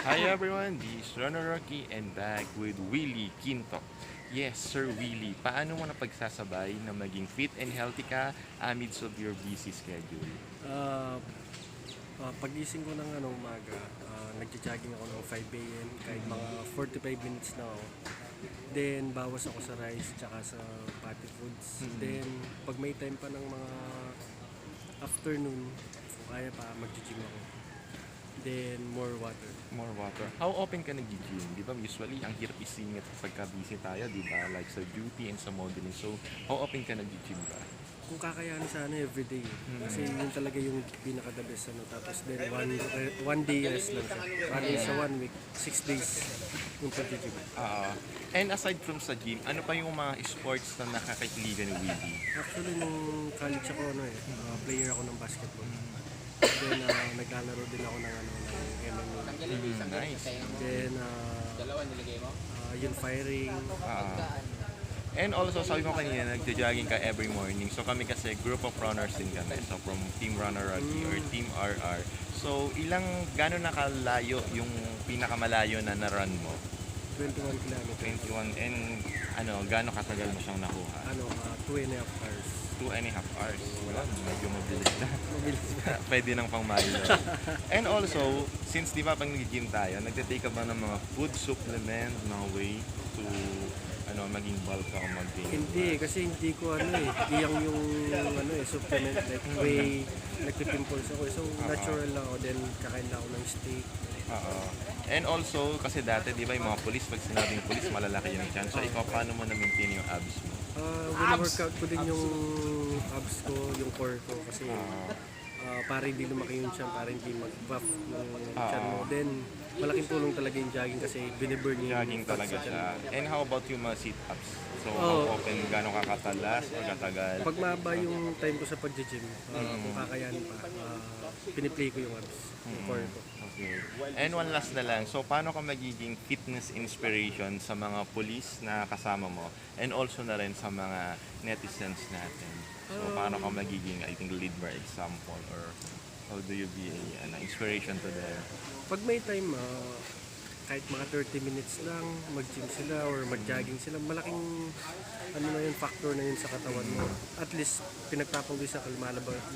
Hi everyone, this is Ronald Rocky and back with Willie Quinto. Yes, Sir Willie, paano mo napagsasabay na maging fit and healthy ka amidst of your busy schedule? Ah, pagising ko ng umaga, nagja-jogging ako ng 5 AM kahit mga 45 minutes na ako. Then bawas ako sa rice tsaka sa fatty foods. Then pag may time pa ng mga afternoon, kung kaya pa magja-gym ako. Then more water. More water. How often ka nag-gym? Di ba usually ang hirap isingit pagka busy tayo, di ba? Like sa duty and sa modeling. So, how often ka nag-gym ba? Kung kakayanin sana everyday. Kasi yun talaga yung pinaka-the best. Tapos then one day rest lang siya. Para sa 1 week, 6 days yung pag-gym. And aside from sa gym, ano pa yung mga sports na nakakakiligan ni Willie? Actually, nung college ako, player ako ng basketball. Then, naglalaro din ako ng MMA. Nice. Then, yung firing. And also, sabi mo kanina, nagja-jogging ka every morning. So kami kasi group of runners din kami. So from Team Runner Rocky or Team RR. So gano'n nakalayo yung pinakamalayo na na-run mo? 21 kilometers. 21 and gano'n katagal mo siyang nakuha? 2.5 hours. 2.5 hours. Wala, medyo mabilis na. Mabilis ba? Pwede nang pang mile. And also, since di ba pag nag-gym tayo, nagtitake ka ba ng mga food supplement na way to maging bulk ka o mag-gain? Hindi, kasi hindi ko iyang yung supplement like whey, nagpipimples ako. So, natural lang ako. Then, kakain lang ako ng steak. And also, kasi dati, di ba yung mga police, pag sinabing police, malalaki yung chance. So, ikaw, paano mo na-maintain yung abs mo? Wina-workout ko din yung abs ko, yung core ko. Kasi, para hindi lumaki yung tiyan, para hindi mag-buff yung tiyan mo. Then, malaking tulong talaga yung jogging kasi biniburn yung Jogging fats talaga sa tiyan siya. mo. And how about yung mga sit-ups? So, Oo. how often, gano'ng kakatalas o katagal? Pag mahaba yung time ko sa pag-gym, kung kakayanin pa, piniplay ko yung abs, yung core ko. Okay. And one last na lang. So, paano ka magiging fitness inspiration sa mga police na kasama mo? And also na rin sa mga netizens natin. So, paano ka magiging, I think, lead by example or how do you be an inspiration to them? Pag may time, kahit mga 30 minutes lang, mag-gym sila or mag-jogging sila, malaking factor na yun sa katawan mo. At least, pinagtapong din sa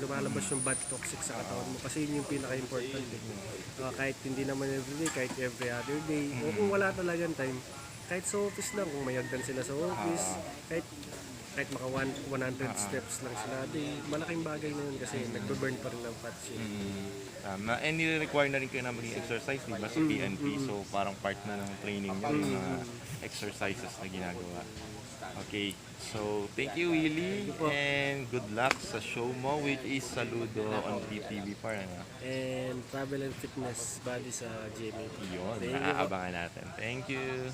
lumalabas yung bad toxic sa katawan mo kasi yun yung pinaka-important. Kahit hindi naman everyday, kahit every other day, o kung wala talagang time, kahit sa office lang, kung may hagdan sila sa office, kahit maka 100 steps lang sila, malaking bagay na yun kasi nagbe-burn pa rin ng fats yun. Tama. And nire-require na rin kayo na maging exercise, di ba, sa PNP. So, parang part na ng training nyo, yung mga exercises na ginagawa. Okay. So, thank you, Willie. And good luck sa show mo, which is Saludo on PTV par. And travel and fitness body sa GMA. Yun, Thank you po. naaabangan natin. Thank you.